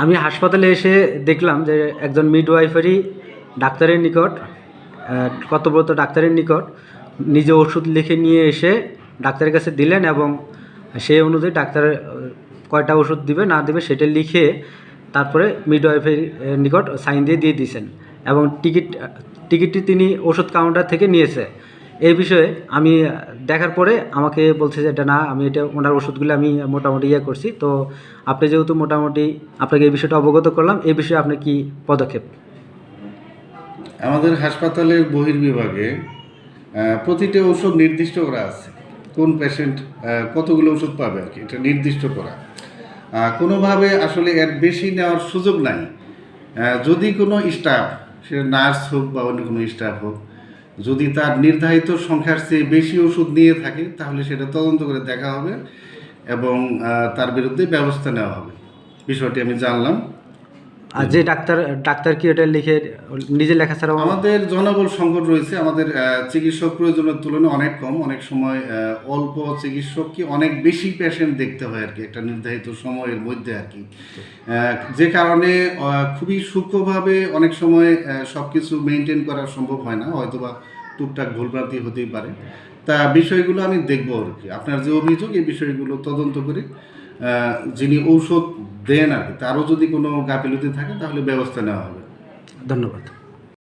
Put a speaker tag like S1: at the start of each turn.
S1: আমি হাসপাতালে এসে দেখলাম যে একজন মিডওয়াইফারই ডাক্তারের নিকট কর্তব্যরত ডাক্তারের নিকট নিজে ওষুধ লিখে নিয়ে এসে ডাক্তারের কাছে দিলেন এবং সেই অনুযায়ী ডাক্তার কয়টা ওষুধ দিবে না দেবে সেটা লিখে তারপরে মিডওয়াইফের নিকট সাইন দিয়ে দিয়েছেন এবং টিকিটটি তিনি ওষুধ কাউন্টার থেকে নিয়েছে। এই বিষয়ে আমি দেখার পরে আমাকে বলছে যে এটা না, আমি এটা ওনার ওষুধগুলো আমি মোটামুটি করছি। তো আপনি যেহেতু মোটামুটি আপনাকে এই বিষয়টা অবগত করলাম, এই বিষয়ে আপনি কি পদক্ষেপ?
S2: আমাদের হাসপাতালের বহির্বিভাগে প্রতিটা ওষুধ নির্দিষ্ট করা আছে, কোন পেশেন্ট কতগুলো ওষুধ পাবে আর কি, এটা নির্দিষ্ট করা। কোনোভাবে আসলে এর বেশি নেওয়ার সুযোগ নাই। যদি কোনো স্টাফ, সে নার্স হোক বা অন্য কোনো স্টাফ হোক, যদি তার নির্ধারিত সংখ্যার চেয়ে বেশি ওষুধ নিয়ে থাকে তাহলে সেটা তদন্ত করে দেখা হবে এবং তার বিরুদ্ধে ব্যবস্থা নেওয়া হবে। বিষয়টি আমি জানলাম।
S1: আর যে ডাক্তার কি এটা লিখে নিজে লেখা ছাড়াও?
S2: আমাদের জনবল সংকট রয়েছে, আমাদের চিকিৎসক প্রয়োজনের তুলনায় অনেক কম, অনেক সময় অল্প চিকিৎসককে অনেক বেশি পেশেন্ট দেখতে হয় আর কি, একটা নির্ধারিত সময়ের মধ্যে আর কি, যে কারণে খুবই সূক্ষ্মভাবে অনেক সময় সব কিছু মেনটেন করা সম্ভব হয় না, হয়তোবা টুকটাক ভুলভ্রান্তি হতেই পারে। তা বিষয়গুলো আমি দেখবো আর কি, আপনার যে অভিযোগ এই বিষয়গুলো তদন্ত করে যিনি ঔষধ দেন আর কি, তারও যদি কোনো গাফিলতি থাকে তাহলে ব্যবস্থা নেওয়া হবে।
S1: ধন্যবাদ।